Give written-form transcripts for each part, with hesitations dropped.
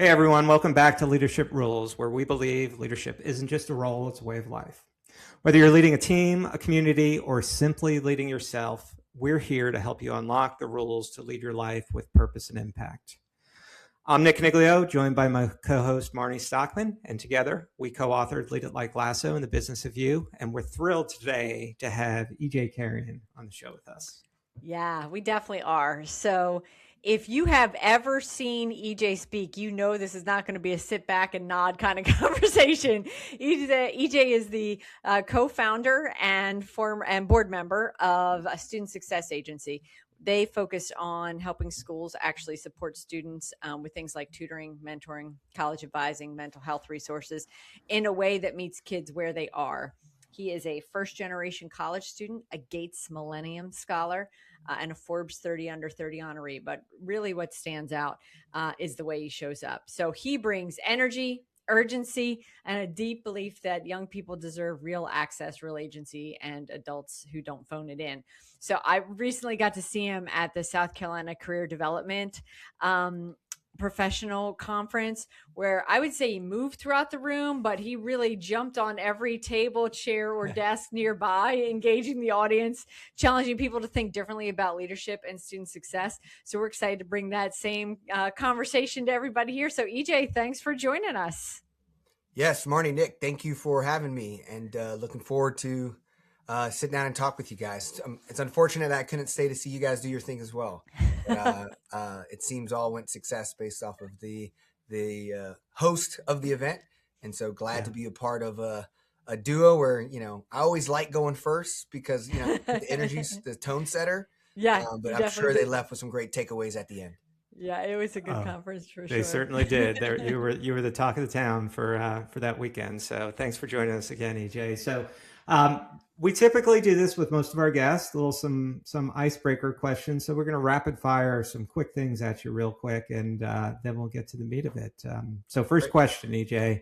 Hey everyone, welcome back to Leadership Rules, where we believe leadership isn't just a role, it's a way of life. Whether you're leading a team, a community, or simply leading yourself, we're here to help you unlock the rules to lead your life with purpose and impact. I'm Nick Niglio, joined by my co-host Marnie Stockman, and together we co-authored Lead It Like Lasso in the Business of You, and we're thrilled today to have EJ Carrion on the show with us. Yeah, we definitely are. So if you have ever seen EJ speak, you know this is not going to be a sit back and nod kind of conversation. EJ is the co-founder and board member of a student success agency. They focus on helping schools actually support students with things like tutoring, mentoring, college advising, mental health resources in a way that meets kids where they are. He is a first-generation college student, a Gates Millennium Scholar, and a Forbes 30 under 30 honoree. But really what stands out is the way he shows up. So he brings energy, urgency, and a deep belief that young people deserve real access, real agency, and adults who don't phone it in. So I recently got to see him at the South Carolina Career Development professional conference, where I would say he moved throughout the room, but he really jumped on every table, chair, or desk nearby, engaging the audience, challenging people to think differently about leadership and student success. So we're excited to bring that same conversation to everybody here. So EJ, thanks for joining us. Yes, Marnie, Nick, thank you for having me, and looking forward to sit down and talk with you guys. It's unfortunate that I couldn't stay to see you guys do your thing as well. But, it seems all went success based off of the host of the event, and so glad to be a part of a duo where I always like going first because the energy's the tone setter. Yeah, but I'm sure they left with some great takeaways at the end. Yeah, it was a good conference for sure. They certainly did. You were the talk of the town for that weekend. So thanks for joining us again, EJ. So we typically do this with most of our guests, some icebreaker questions. So we're going to rapid fire some quick things at you real quick, and then we'll get to the meat of it. So first question, EJ,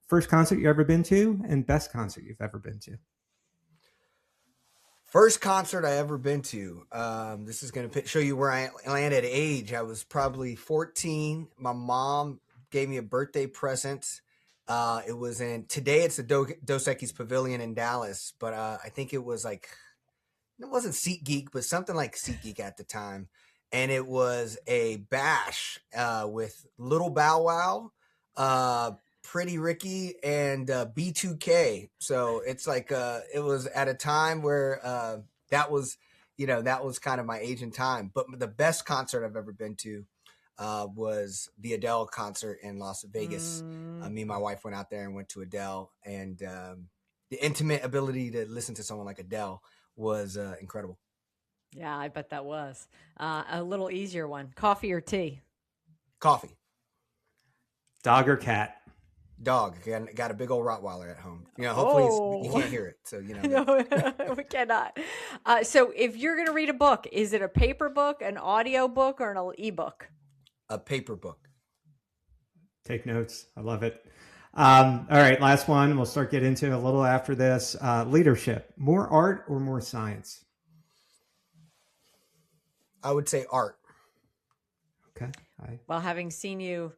first concert you ever been to, and best concert you've ever been to? First concert I ever been to. This is going to show you where I landed at age. I was probably 14. My mom gave me a birthday present. It was today it's the Dos Equis Pavilion in Dallas, but I think it was it wasn't SeatGeek, but something like SeatGeek at the time. And it was a bash with Little Bow Wow, Pretty Ricky, and B2K. So it's it was at a time where that was kind of my age and time. But the best concert I've ever been to was the Adele concert in Las Vegas. Me and my wife went out there and went to Adele, and the intimate ability to listen to someone like Adele was incredible. Yeah, I bet that was a little easier one. Coffee or tea? Coffee. Dog or cat? Dog. Got a big old Rottweiler at home. Hopefully you can't hear it. So No, we cannot. So if you're going to read a book, is it a paper book, an audio book, or an ebook? A paper book. Take notes. I love it. All right, last one. We'll start getting into a little after this. Leadership, more art or more science? I would say art. Okay. Well, having seen you,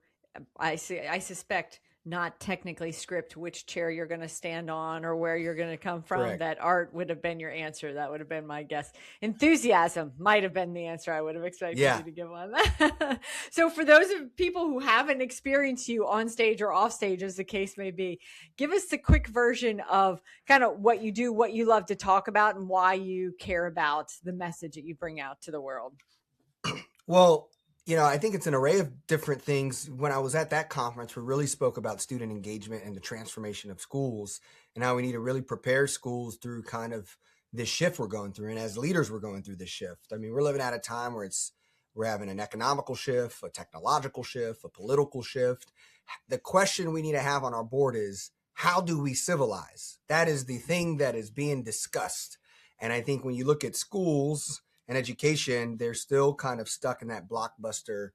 I suspect not technically script which chair you're going to stand on or where you're going to come from. Correct. That art would have been your answer. That would have been my guess. Enthusiasm might have been the answer I would have expected you to give on that. So for those of people who haven't experienced you on stage or off stage, as the case may be, give us the quick version of kind of what you do, what you love to talk about, and why you care about the message that you bring out to the world. Well, I think it's an array of different things. When I was at that conference, we really spoke about student engagement and the transformation of schools and how we need to really prepare schools through kind of this shift we're going through. And as leaders, we're going through this shift. I mean, we're living at a time where we're having an economical shift, a technological shift, a political shift. The question we need to have on our board is, how do we civilize? That is the thing that is being discussed. And I think when you look at schools and education, they're still kind of stuck in that Blockbuster,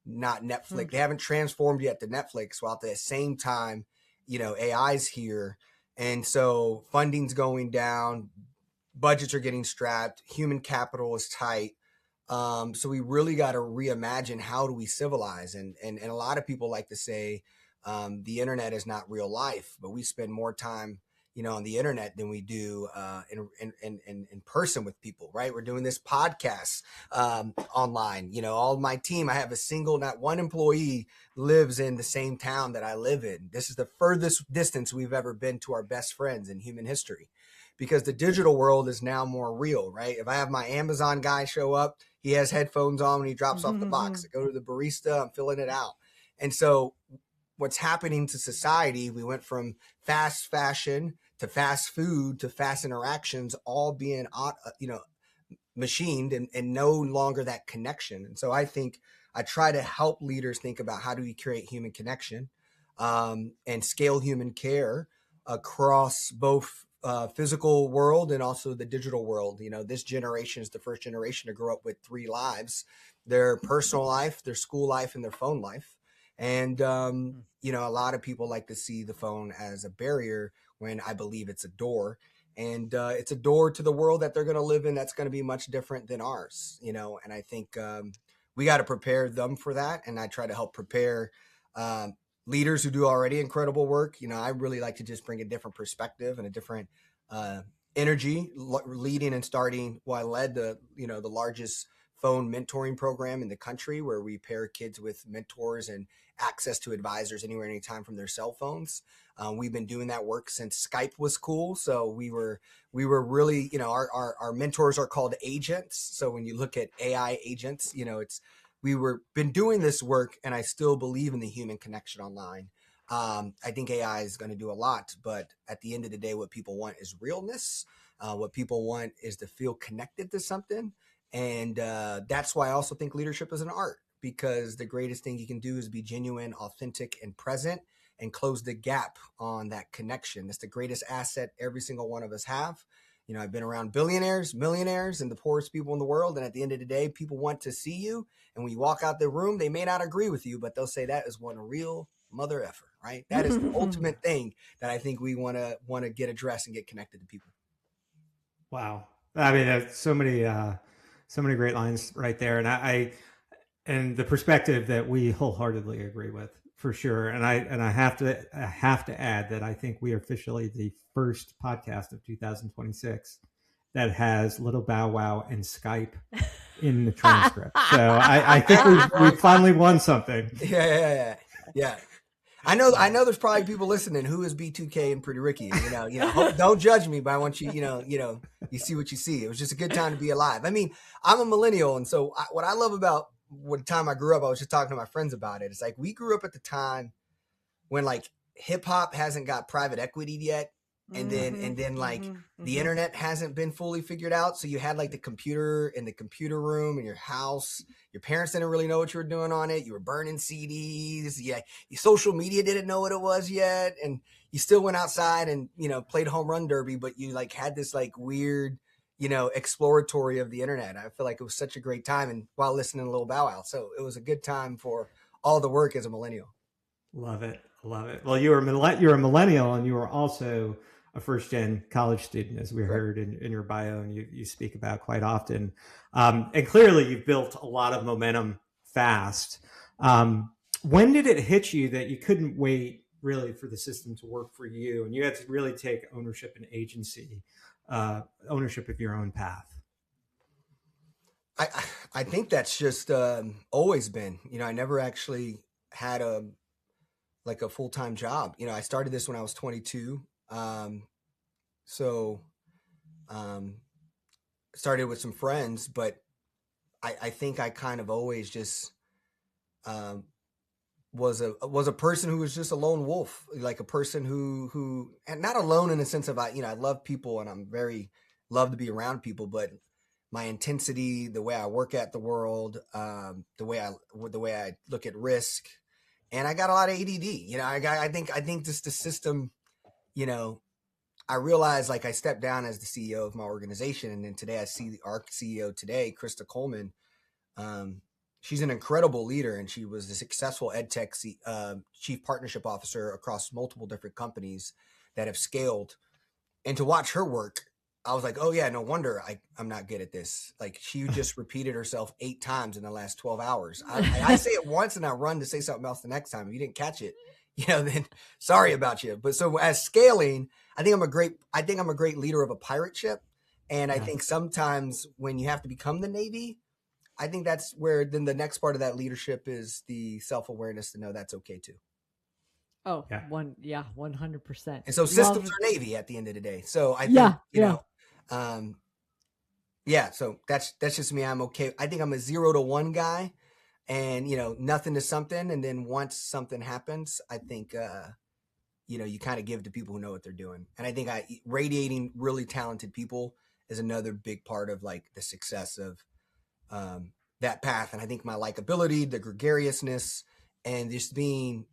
not Netflix. They haven't transformed yet to Netflix, while at the same time, AI's here. And so funding's going down, budgets are getting strapped, human capital is tight. So we really got to reimagine, how do we civilize? And a lot of people like to say the internet is not real life, but we spend more time, on the internet than we do in person with people, right? We're doing this podcast online. All my team, I have not one employee lives in the same town that I live in. This is the furthest distance we've ever been to our best friends in human history, because the digital world is now more real, right? If I have my Amazon guy show up, he has headphones on when he drops off the box. I go to the barista, I'm filling it out. And so what's happening to society, we went from fast fashion to fast food to fast interactions, all being, machined and no longer that connection. And so I think I try to help leaders think about, how do we create human connection and scale human care across both physical world and also the digital world. This generation is the first generation to grow up with 3 lives: their personal life, their school life, and their phone life. And, a lot of people like to see the phone as a barrier, when I believe it's a door. And it's a door to the world that they're going to live in that's going to be much different than ours, and I think we got to prepare them for that. And I try to help prepare leaders who do already incredible work. I really like to just bring a different perspective and a different energy, leading and starting. Well, I led the largest phone mentoring program in the country, where we pair kids with mentors and access to advisors anywhere, anytime, from their cell phones. We've been doing that work since Skype was cool. So we were really, our mentors are called agents. So when you look at AI agents, been doing this work, and I still believe in the human connection online. I think AI is going to do a lot, but at the end of the day, what people want is realness. What people want is to feel connected to something. And that's why I also think leadership is an art, because the greatest thing you can do is be genuine, authentic, and present, and close the gap on that connection. That's the greatest asset every single one of us have. I've been around billionaires, millionaires, and the poorest people in the world. And at the end of the day, people want to see you. And when you walk out the room, they may not agree with you, but they'll say, that is one real mother effer, right? That is the ultimate thing that I think we want to get addressed and get connected to people. Wow. I mean, there's so many great lines right there. And and the perspective that we wholeheartedly agree with, for sure. And I have to add that I think we are officially the first podcast of 2026 that has Little Bow Wow and Skype in the transcript. So I think we've finally won something. Yeah. I know there's probably people listening who is B2K and Pretty Ricky. Don't judge me, but I want you, you see what you see. It was just a good time to be alive. I mean, I'm a millennial. And so what I love about the time I grew up, I was just talking to my friends about it. It's like, we grew up at the time when like hip hop hasn't got private equity yet. And then like the internet hasn't been fully figured out. So you had like the computer in the computer room in your house. Your parents didn't really know what you were doing on it. You were burning CDs. Yeah. Your social media didn't know what it was yet. And you still went outside and, played home run derby, but you like had this like weird, exploratory of the internet. I feel like it was such a great time, and while listening to Lil Bow Wow. So it was a good time for all the work as a millennial. Love it. Well, you're a millennial, and you were also a first-gen college student, as we heard in your bio, and you speak about quite often. And clearly, you've built a lot of momentum fast. When did it hit you that you couldn't wait really for the system to work for you, and you had to really take ownership and agency, ownership of your own path? I think that's just always been. I never actually had a full-time job. I started this when I was 22. Started with some friends, but I think I kind of always just was a person who was just a lone wolf, like a person who and not alone in the sense of I love people and I'm very love to be around people, but my intensity, the way I work at the world, the way I look at risk, and I got a lot of ADD. I think just the system, I realized like I stepped down as the CEO of my organization. And then today I see our CEO today, Krista Coleman. She's an incredible leader, and she was a successful EdTech chief partnership officer across multiple different companies that have scaled. And to watch her work, I was like, oh yeah, no wonder I'm not good at this. Like she just repeated herself 8 times in the last 12 hours. I say it once and I run to say something else the next time. If you didn't catch it, then sorry about you. But so as scaling, I think I'm a great leader of a pirate ship. And I think sometimes when you have to become the Navy, I think that's where then the next part of that leadership is the self-awareness to know that's okay too. Oh, 100%. And so systems are Navy at the end of the day. So I think, so that's just me. I'm okay. I think I'm a 0 to 1 guy and, nothing to something. And then once something happens, I think, you kind of give to people who know what they're doing. And I think radiating really talented people is another big part of like the success of that path. And I think my likability, the gregariousness, and just being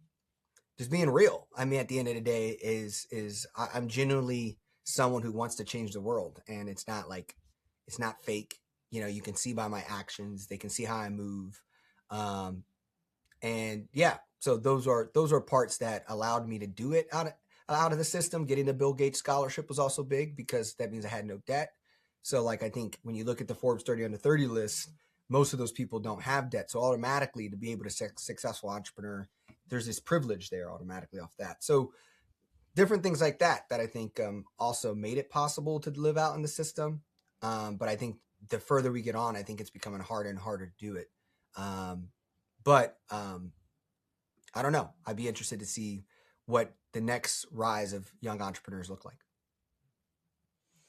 real. I mean, at the end of the day is I'm genuinely someone who wants to change the world, and it's not fake. You can see by my actions, they can see how I move. So those are parts that allowed me to do it out of the system. Getting the Bill Gates scholarship was also big because that means I had no debt. So like, I think when you look at the Forbes 30 under 30 list, most of those people don't have debt. So automatically to be able to successful entrepreneur, there's this privilege there automatically off that. So different things like that I think also made it possible to live out in the system. But I think the further we get on, I think it's becoming harder and harder to do it. But I don't know. I'd be interested to see what the next rise of young entrepreneurs look like.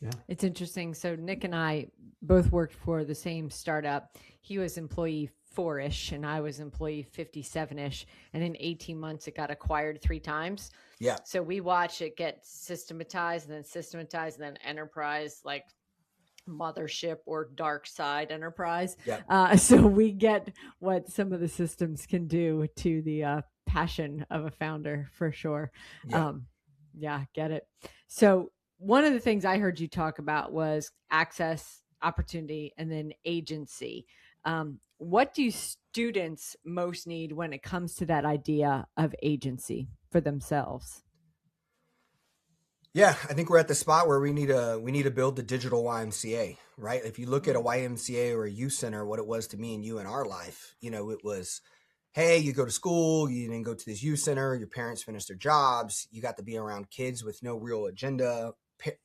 Yeah. It's interesting. So Nick and I both worked for the same startup. He was employee 4-ish and I was employee 57-ish. And in 18 months, it got acquired 3 times. Yeah. So we watched it get systematized and then enterprise, like mothership or dark side enterprise. Yeah. So we get what some of the systems can do to the passion of a founder for sure. Yeah. Get it. So one of the things I heard you talk about was access, opportunity, and then agency. What do students most need when it comes to that idea of agency for themselves? Yeah, I think we're at the spot where we need to build the digital YMCA, right? If you look at a YMCA or a youth center, what it was to me and you in our life, it was, hey, you go to school, you didn't go to this youth center, your parents finished their jobs, you got to be around kids with no real agenda.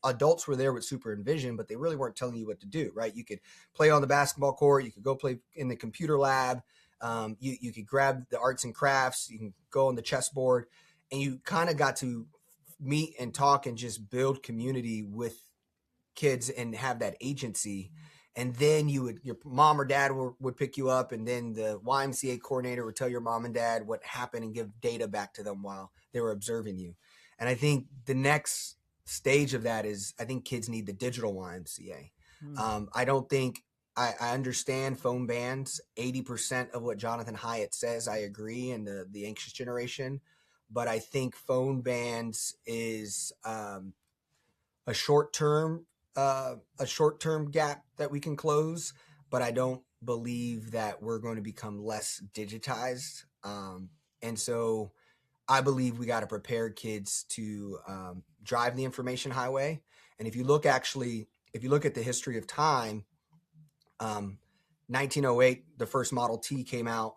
Adults were there with supervision, but they really weren't telling you what to do, right? You could play on the basketball court, you could go play in the computer lab, you could grab the arts and crafts, you can go on the chessboard, and you kind of got to meet and talk and just build community with kids and have that agency. And then your mom or dad would pick you up, and then the YMCA coordinator would tell your mom and dad what happened and give data back to them while they were observing you. And I think the next stage of that is, I think kids need the digital YMCA. I don't think I understand phone bans. 80% of what Jonathan Hyatt says, I agree, and the anxious generation. But I think phone bans is a short-term gap that we can close, but I don't believe that we're going to become less digitized. And so I believe we got to prepare kids to drive the information highway. And if you look at the history of time, 1908, the first Model T came out,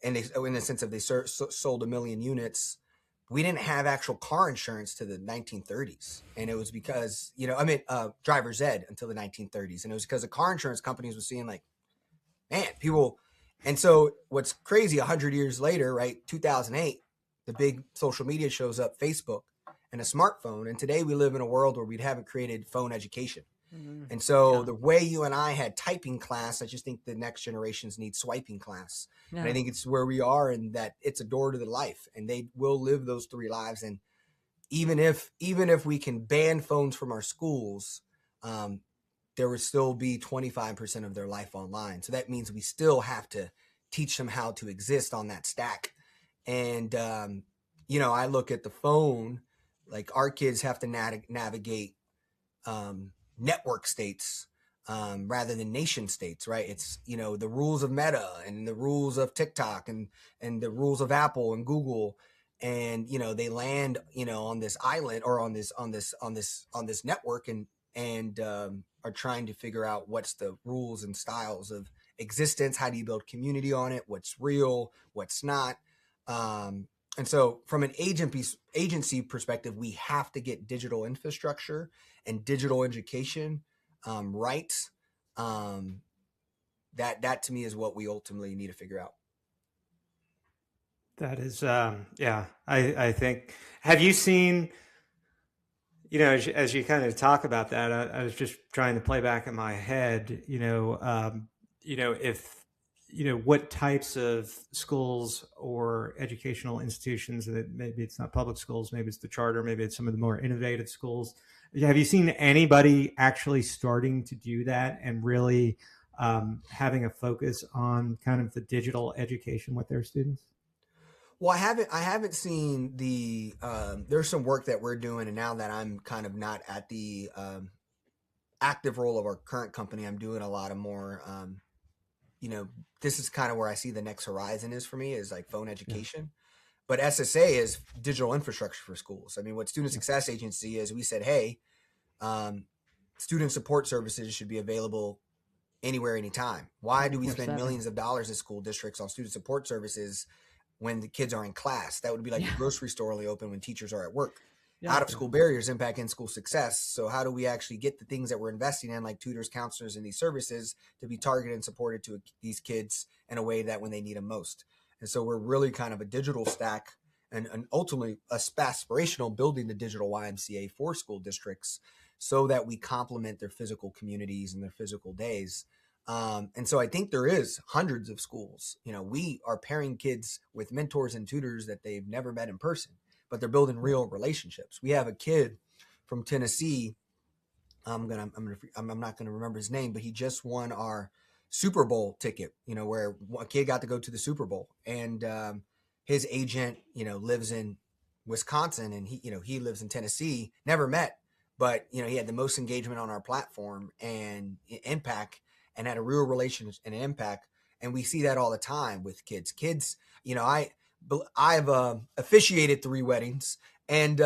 and in the sense of they sold 1 million units. We didn't have actual car insurance to the 1930s. And it was because, driver's ed until the 1930s. And it was because the car insurance companies were seeing like, man, people. And so what's crazy, 100 years later, right, 2008, the big social media shows up, Facebook and a smartphone. And today we live in a world where we haven't created phone education. Mm-hmm. And so the way you and I had typing class, I just think the next generations need swiping class. Yeah. And I think it's where we are, and that it's a door to the life, and they will live those 3 lives. And even if we can ban phones from our schools, there will still be 25% of their life online. So that means we still have to teach them how to exist on that stack. And, I look at the phone, like our kids have to navigate network states rather than nation states, right? It's, the rules of Meta and the rules of TikTok and the rules of Apple and Google. And, they land, on this island or on this network, and and are trying to figure out what's the rules and styles of existence. How do you build community on it? What's real? What's not? And so from an agency perspective, we have to get digital infrastructure and digital education right. That to me is what we ultimately need to figure out. That is, I think, have you seen, as you kind of talk about that, I was just trying to play back in my head, if, what types of schools or educational institutions, that maybe it's not public schools, maybe it's the charter, maybe it's some of the more innovative schools. Have you seen anybody actually starting to do that and really having a focus on kind of the digital education with their students? Well, I haven't seen the, there's some work that we're doing, and now that I'm kind of not at the active role of our current company, I'm doing a lot of more, this is kind of where I see the next horizon is for me, is like phone education. Yeah. But SSA is digital infrastructure for schools. I mean, what Student Success Agency is, we said, hey, student support services should be available anywhere, anytime. Why do we spend millions of dollars as school districts on student support services when the kids are in class? That would be like the grocery store only open when teachers are at work. Out of school barriers impact in-school success. So how do we actually get the things that we're investing in, like tutors, counselors, and these services, to be targeted and supported to these kids in a way that when they need them most? And so we're really kind of a digital stack and ultimately aspirational, building the digital YMCA for school districts so that we complement their physical communities and their physical days. And so I think there is hundreds of schools. We are pairing kids with mentors and tutors that they've never met in person, but they're building real relationships. We have a kid from Tennessee. I'm not gonna remember his name, but he just won our Super Bowl ticket. Where a kid got to go to the Super Bowl, and his agent, lives in Wisconsin, and he lives in Tennessee. Never met, but he had the most engagement on our platform and impact, and had a real relationship and an impact. And we see that all the time with kids. I've officiated 3 weddings, and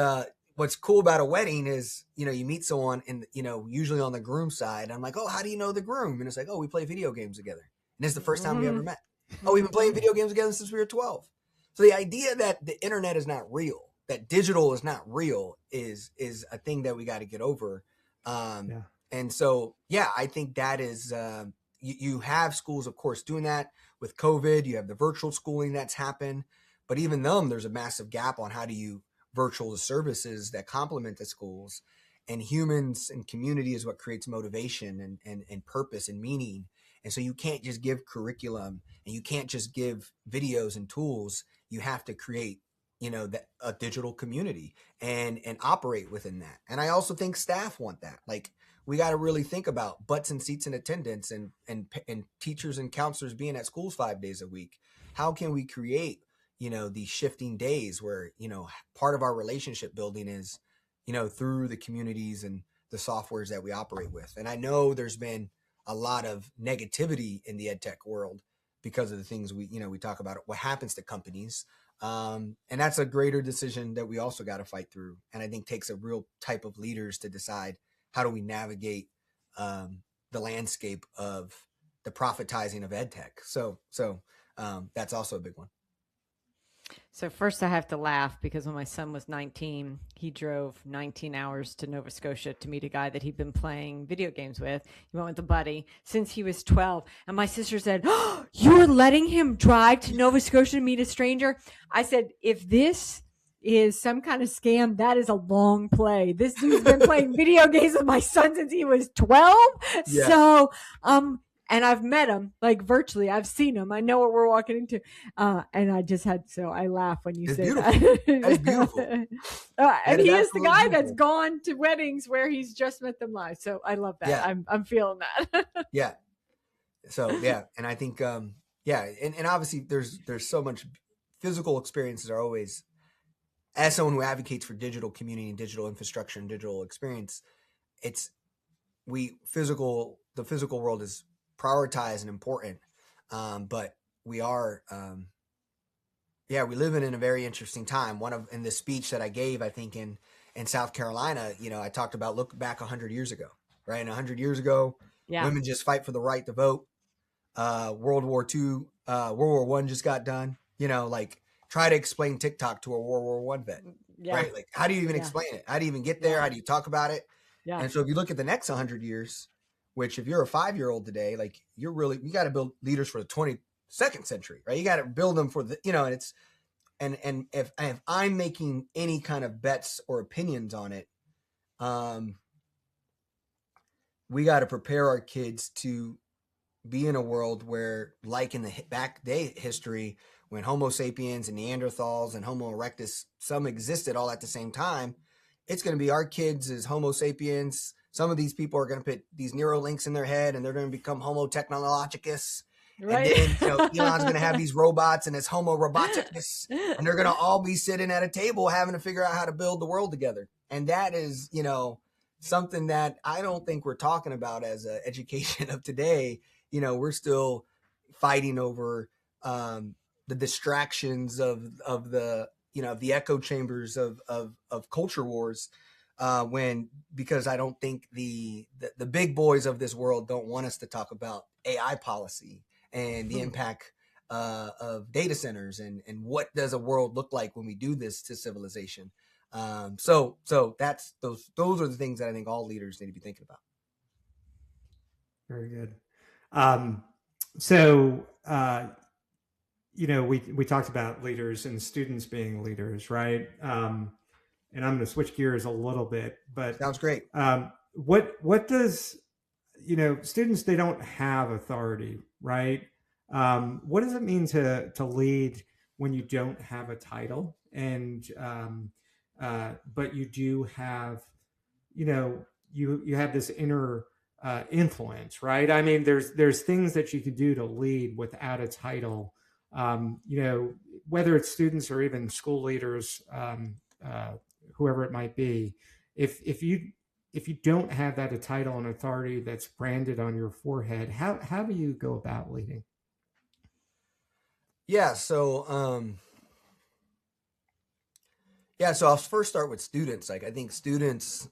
what's cool about a wedding is, you meet someone and, usually on the groom side, I'm like, oh, how do you know the groom? And it's like, oh, we play video games together. And it's the first time we ever met. Oh, we've been playing video games together since we were 12. So the idea that the internet is not real, that digital is not real, is a thing that we got to get over. And so, I think that is, you have schools, of course, doing that with COVID. You have the virtual schooling that's happened, but even there's a massive gap on how do you virtual the services that complement the schools. And humans and community is what creates motivation and purpose and meaning. And so you can't just give curriculum, and you can't just give videos and tools. You have to create, a digital community and operate within that. And I also think staff want that. Like, we got to really think about butts and seats and attendance, and teachers and counselors being at schools 5 days a week. How can we create, these shifting days where, part of our relationship building is, through the communities and the softwares that we operate with. And I know there's been a lot of negativity in the ed tech world because of the things we talk about, what happens to companies. And that's a greater decision that we also got to fight through. And I think takes a real type of leaders to decide, how do we navigate the landscape of the profitizing of ed tech? So that's also a big one. So first I have to laugh because when my son was 19, he drove 19 hours to Nova Scotia to meet a guy that he'd been playing video games with. He went with a buddy since he was 12. And my sister said, oh, you're letting him drive to Nova Scotia to meet a stranger? I said, if this is some kind of scam, that is a long play. This dude's been playing video games with my son since he was 12. Yeah. So, and I've met him like virtually. I've seen him. I know what we're walking into. And I laugh when you say beautiful. That. That's beautiful. And he is the guy that's gone to weddings where he's just met them live. So I love that. Yeah. I'm feeling that. Yeah. So, and I think, and obviously there's so much physical experiences are always, as someone who advocates for digital community and digital infrastructure and digital experience, the physical world is prioritized and important. But we are, we live in a very interesting time. In the speech that I gave, I think in South Carolina, I talked about look back 100 years ago. right? And 100 years ago, Yeah. women just fight for the right to vote. World War II, World War One just got done. Like try to explain TikTok to a World War One vet, Yeah. right? Like how do you even Yeah. explain it? How do you even get there? Yeah. How do you talk about it? Yeah. And so if you look at the next 100 years, which if you're a 5-year-old today, like you got to build leaders for the 22nd century, right? You got to build them for and it's and if I'm making any kind of bets or opinions on it, we got to prepare our kids to be in a world where, like in the back day history, when Homo sapiens and Neanderthals and Homo erectus, some existed all at the same time, it's going to be our kids as Homo sapiens. Some of these people are going to put these Neuralinks in their head and they're going to become Homo technologicus. Right. And then, Elon's going to have these robots and it's Homo roboticus. And they're going to all be sitting at a table having to figure out how to build the world together. And that is, something that I don't think we're talking about as an education of today. We're still fighting over the distractions of the the echo chambers of culture wars, because I don't think the big boys of this world don't want us to talk about AI policy and the impact of data centers and what does a world look like when we do this to civilization. So that's those are the things that I think all leaders need to be thinking about. Very good. So, we talked about leaders and students being leaders, right? And I'm going to switch gears a little bit, but sounds great. What does, students, they don't have authority, right? What does it mean to lead when you don't have a title and, but you do have, you have this inner influence, right? I mean, there's things that you could do to lead without a title. Whether it's students or even school leaders, whoever it might be, if you don't have that a title and authority that's branded on your forehead, how do you go about leading? Yeah, so I'll first start with students. Like I think students,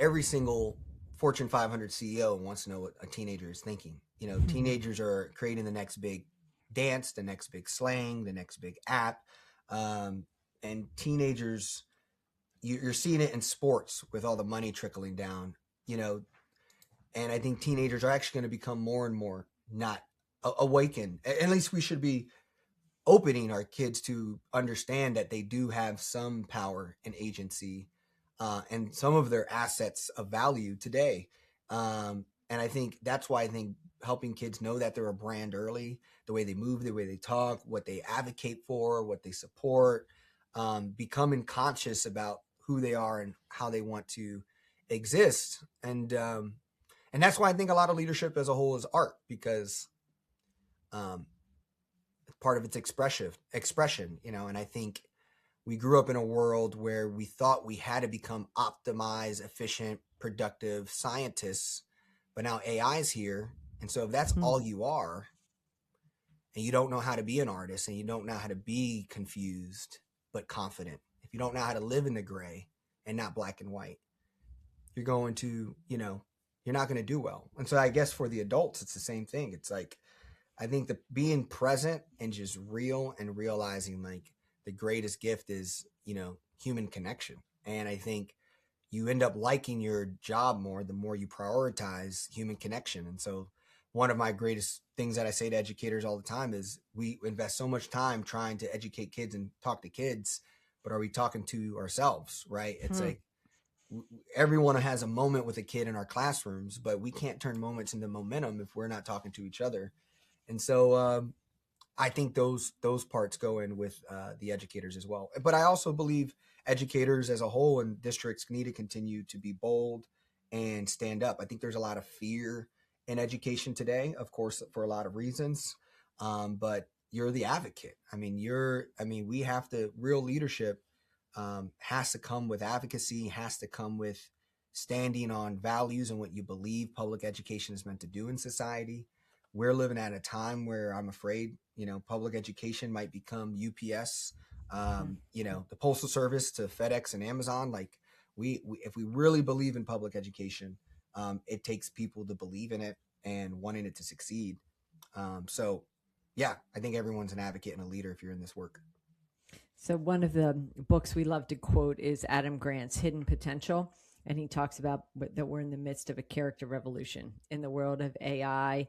every single Fortune 500 CEO wants to know what a teenager is thinking. Teenagers are creating the next big dance, the next big slang, the next big app. And teenagers, you're seeing it in sports with all the money trickling down, and I think teenagers are actually going to become more and more not awakened. At least we should be opening our kids to understand that they do have some power and agency, and some of their assets of value today. And I think that's why I think helping kids know that they're a brand early, the way they move, the way they talk, what they advocate for, what they support, becoming conscious about who they are and how they want to exist. And that's why I think a lot of leadership as a whole is art, because part of its expression, and I think we grew up in a world where we thought we had to become optimized, efficient, productive scientists, but now AI is here. And so if that's all you are, and you don't know how to be an artist, and you don't know how to be confused but confident, if you don't know how to live in the gray and not black and white, you're going to, you're not going to do well. And so I guess for the adults, it's the same thing. It's like, I think the being present and just real and realizing like the greatest gift is, human connection. And I think you end up liking your job more the more you prioritize human connection. And so one of my greatest things that I say to educators all the time is we invest so much time trying to educate kids and talk to kids, but are we talking to ourselves, right? It's like everyone has a moment with a kid in our classrooms, but we can't turn moments into momentum if we're not talking to each other. And so I think those parts go in with the educators as well. But I also believe educators as a whole and districts need to continue to be bold and stand up. I think there's a lot of fear in education today, of course, for a lot of reasons. But you're the advocate. We have to, real leadership has to come with advocacy, has to come with standing on values and what you believe public education is meant to do in society. We're living at a time where I'm afraid, public education might become UPS, the Postal Service to FedEx and Amazon. Like we if we really believe in public education, it takes people to believe in it and wanting it to succeed. So yeah, I think everyone's an advocate and a leader if you're in this work. So one of the books we love to quote is Adam Grant's Hidden Potential. And he talks about that we're in the midst of a character revolution in the world of AI.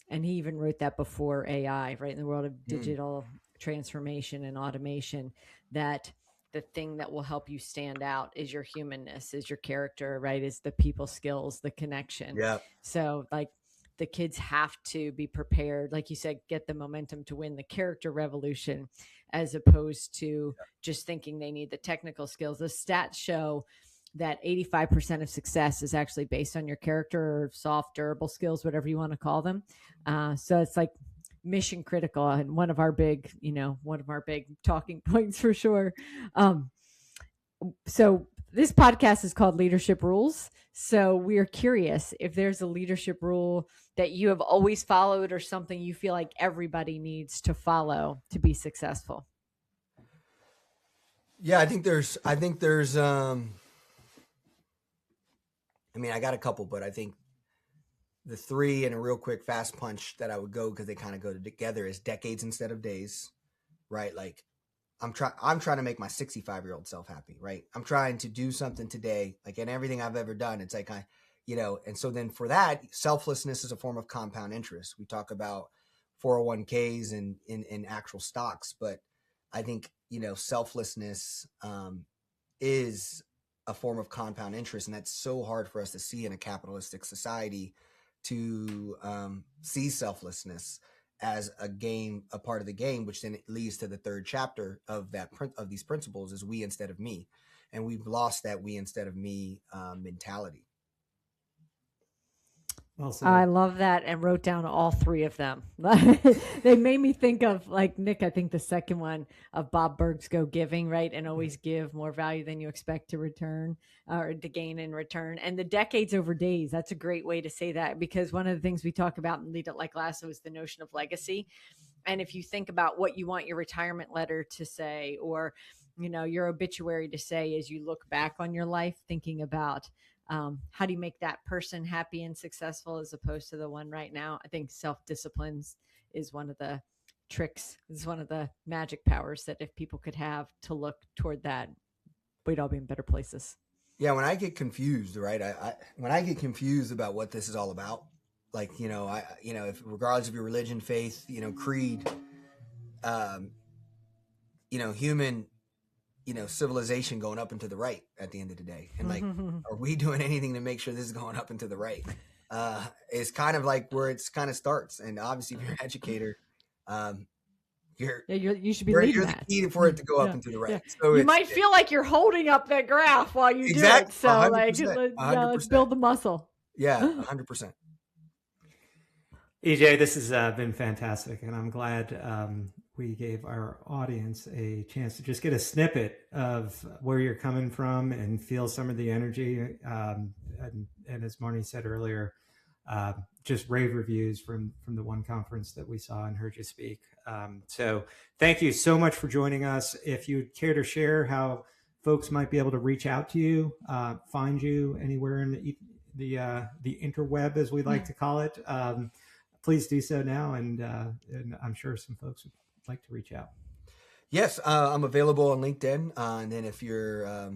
And he even wrote that before AI, right? In the world of digital transformation and automation, that the thing that will help you stand out is your humanness, is your character, right? Is the people skills, the connection. Yeah. So like the kids have to be prepared, like you said, get the momentum to win the character revolution, as opposed to just thinking they need the technical skills. The stats show that 85% of success is actually based on your character or soft, durable skills, whatever you want to call them. So it's like mission critical, and one of our big talking points for sure. So this podcast is called Leadership Rules. So we're curious if there's a leadership rule that you have always followed or something you feel like everybody needs to follow to be successful. Yeah, I think there's I mean, I got a couple, but I think the three in a real quick fast punch that I would go, because they kind of go together, is decades instead of days, right? Like I'm trying to make my 65-year-old self happy, right? I'm trying to do something today, like in everything I've ever done. It's like and so then for that, selflessness is a form of compound interest. We talk about 401ks and in actual stocks, but I think, selflessness is a form of compound interest. And that's so hard for us to see in a capitalistic society, to see selflessness as a part of the game, which then leads to the third chapter of these principles, is we instead of me. And we've lost that we instead of me mentality. Well said. I love that, and wrote down all three of them. They made me think of, like, Nick, I think the second one of Bob Burg's Go Giving, right? And always give more value than you expect to return, or to gain in return. And the decades over days, that's a great way to say that, because one of the things we talk about in Lead It Like Lasso is the notion of legacy. And if you think about what you want your retirement letter to say, or, your obituary to say, as you look back on your life, thinking about how do you make that person happy and successful as opposed to the one right now? I think self-discipline is one of the tricks, is one of the magic powers that if people could have to look toward that, we'd all be in better places. Yeah, when I get confused, right? When I get confused about what this is all about, like, if regardless of your religion, faith, creed, human, civilization going up and to the right at the end of the day. And like, are we doing anything to make sure this is going up and to the right? It's kind of like where it's kind of starts. And obviously if you're an educator, you should be leading you're that. the key for it to go up and to the right. Yeah. So you might feel like you're holding up that graph while you do it. So 100%, let's build the muscle. Yeah, 100%. EJ, this has been fantastic, and I'm glad we gave our audience a chance to just get a snippet of where you're coming from and feel some of the energy. And as Marnie said earlier, just rave reviews from the one conference that we saw and heard you speak. So thank you so much for joining us. If you'd care to share how folks might be able to reach out to you, find you anywhere in the interweb, as we like to call it, please do so now. And I'm sure some folks would like to reach out. Yes, I'm available on LinkedIn. And then if you're,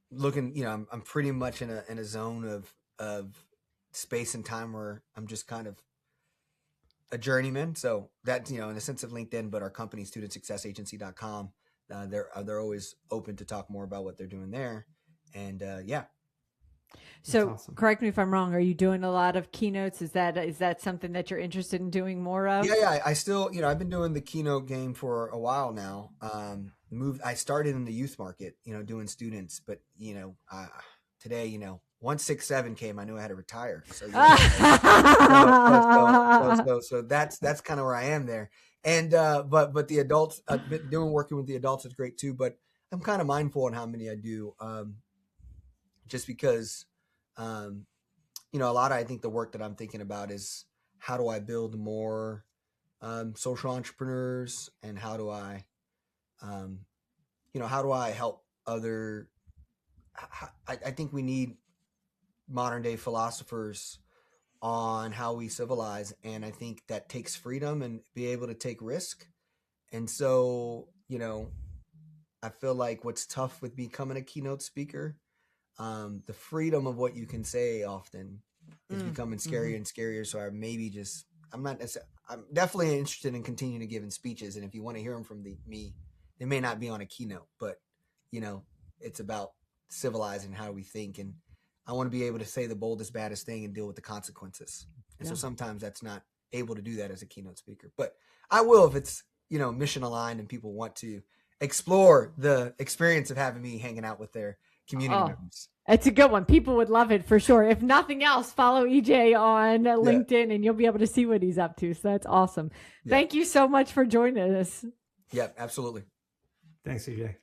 looking, I'm pretty much in a zone of space and time where I'm just kind of a journeyman. So that, in the sense of LinkedIn, but our company, studentsuccessagency.com, they're always open to talk more about what they're doing there. And yeah. So awesome. Correct me if I'm wrong. Are you doing a lot of keynotes? Is that something that you're interested in doing more of? Yeah. I still, I've been doing the keynote game for a while now. I started in the youth market, doing students, but today, once 6-7 came, I knew I had to retire. So, so that's kind of where I am there. And but the adults, I've been working with the adults is great too. But I'm kind of mindful on how many I do, just because. A lot of, I think the work that I'm thinking about is how do I build more social entrepreneurs, and how do I help other I think we need modern day philosophers on how we civilize, and I think that takes freedom and be able to take risk. And so, I feel like what's tough with becoming a keynote speaker, the freedom of what you can say often is becoming scarier and scarier. So I'm definitely interested in continuing to giving speeches. And if you want to hear them from me, they may not be on a keynote, but it's about civilizing how we think. And I want to be able to say the boldest, baddest thing and deal with the consequences. And so sometimes that's not able to do that as a keynote speaker, but I will if it's, mission aligned and people want to explore the experience of having me hanging out with their community members. It's a good one. People would love it for sure. If nothing else, follow EJ on LinkedIn and you'll be able to see what he's up to. So that's awesome. Yeah. Thank you so much for joining us. Yep, absolutely. Thanks, EJ.